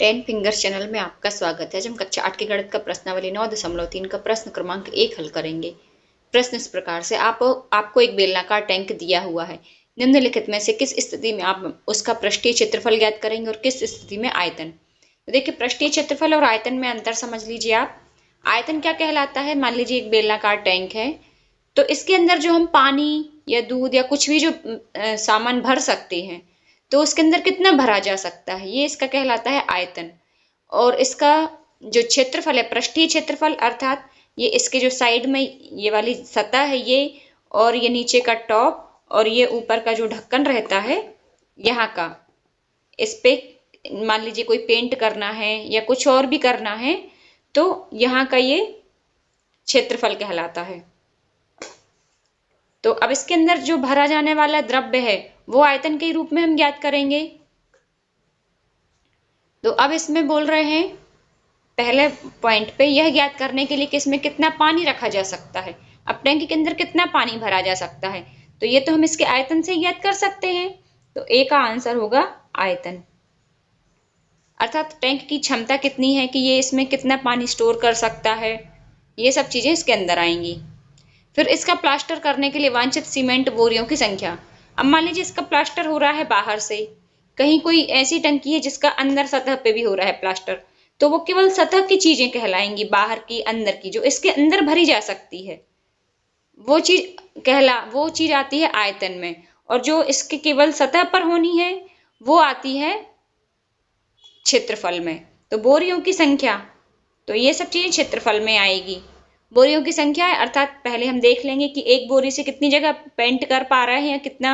10 fingers channel में आपका स्वागत है। आज हम कक्षा 8 की गणित का प्रश्नावली 9.3 का प्रश्न क्रमांक 1 हल करेंगे। प्रश्न इस प्रकार से आपको एक बेलनाकार टैंक दिया हुआ है। निम्नलिखित में से किस स्थिति में आप उसका पृष्ठीय क्षेत्रफल ज्ञात करेंगे और किस स्थिति में आयतन। तो देखिए, पृष्ठीय क्षेत्रफल और आयतन में अंतर समझ लीजिए आप। आयतन क्या कहलाता है? मान लीजिए एक बेलनाकार टैंक है, तो इसके अंदर जो हम पानी या दूध या कुछ भी जो सामान भर सकते हैं, तो उसके अंदर कितना भरा जा सकता है, ये इसका कहलाता है आयतन। और इसका जो क्षेत्रफल है, पृष्ठीय क्षेत्रफल, अर्थात ये इसके जो साइड में ये वाली सतह है ये, और ये नीचे का टॉप, और ये ऊपर का जो ढक्कन रहता है यहाँ का, इस पे मान लीजिए कोई पेंट करना है या कुछ और भी करना है, तो यहाँ का ये क्षेत्रफल कहलाता है। तो अब इसके अंदर जो भरा जाने वाला द्रव्य है वो आयतन के रूप में हम ज्ञात करेंगे। तो अब इसमें बोल रहे हैं पहले पॉइंट पे यह ज्ञात करने के लिए कि इसमें कितना पानी रखा जा सकता है। अब टैंक के अंदर कितना पानी भरा जा सकता है, तो ये तो हम इसके आयतन से ज्ञात कर सकते हैं। तो ए का आंसर होगा आयतन, अर्थात टैंक की क्षमता कितनी है कि ये इसमें कितना पानी स्टोर कर सकता है, ये सब चीजें इसके अंदर आएंगी। फिर इसका प्लास्टर करने के लिए वांछित सीमेंट बोरियों की संख्या। अब मान लीजिए इसका प्लास्टर हो रहा है बाहर से, कहीं कोई ऐसी टंकी है जिसका अंदर सतह पे भी हो रहा है प्लास्टर, तो वो केवल सतह की चीजें कहलाएंगी, बाहर की अंदर की जो इसके अंदर भरी जा सकती है वो चीज आती है आयतन में, और जो इसके केवल सतह पर होनी है वो आती है क्षेत्रफल में। तो बोरियों की संख्या, तो ये सब चीजें क्षेत्रफल में आएगी। बोरियों की संख्या है, अर्थात पहले हम देख लेंगे कि एक बोरी से कितनी जगह पेंट कर पा रहे हैं या कितना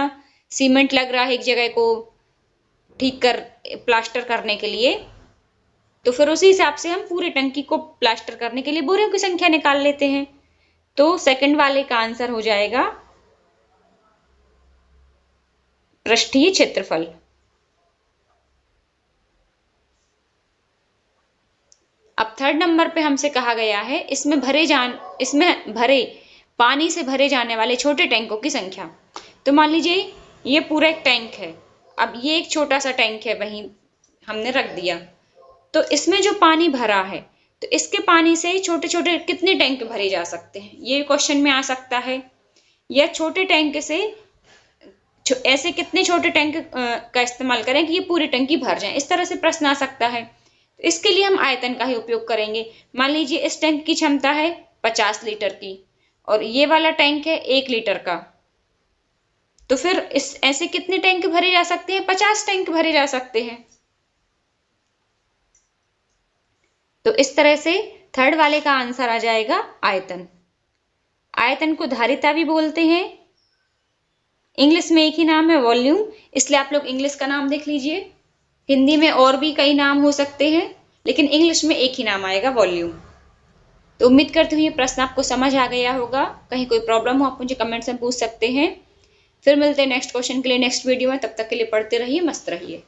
सीमेंट लग रहा है एक जगह को ठीक कर प्लास्टर करने के लिए। तो फिर उसी हिसाब से हम पूरी टंकी को प्लास्टर करने के लिए बोरियों की संख्या निकाल लेते हैं। तो सेकंड वाले का आंसर हो जाएगा पृष्ठीय क्षेत्रफल। अब थर्ड नंबर पे हमसे कहा गया है इसमें भरे पानी से भरे जाने वाले छोटे टैंकों की संख्या। तो मान लीजिए ये पूरा एक टैंक है, अब ये एक छोटा सा टैंक है, वहीं हमने रख दिया। तो इसमें जो पानी भरा है, तो इसके पानी से छोटे छोटे कितने टैंक भरे जा सकते हैं, ये क्वेश्चन में आ सकता है। या छोटे टैंक से ऐसे कितने छोटे टैंक का इस्तेमाल करें कि ये पूरी टंकी भर जाए, इस तरह से प्रश्न आ सकता है। तो इसके लिए हम आयतन का ही उपयोग करेंगे। मान लीजिए इस टैंक की क्षमता है 50 लीटर की और ये वाला टैंक है 1 लीटर का, तो फिर ऐसे कितने टैंक भरे जा सकते हैं? 50 टैंक भरे जा सकते हैं। तो इस तरह से थर्ड वाले का आंसर आ जाएगा आयतन। आयतन को धारिता भी बोलते हैं, इंग्लिश में एक ही नाम है वॉल्यूम, इसलिए आप लोग इंग्लिश का नाम देख लीजिए। हिंदी में और भी कई नाम हो सकते हैं, लेकिन इंग्लिश में एक ही नाम आएगा वॉल्यूम। तो उम्मीद करती हूँ ये प्रश्न आपको समझ आ गया होगा। कहीं कोई प्रॉब्लम हो आप मुझे कमेंट्स में पूछ सकते हैं। फिर मिलते हैं नेक्स्ट क्वेश्चन के लिए नेक्स्ट वीडियो में। तब तक के लिए पढ़ते रहिए, मस्त रहिए।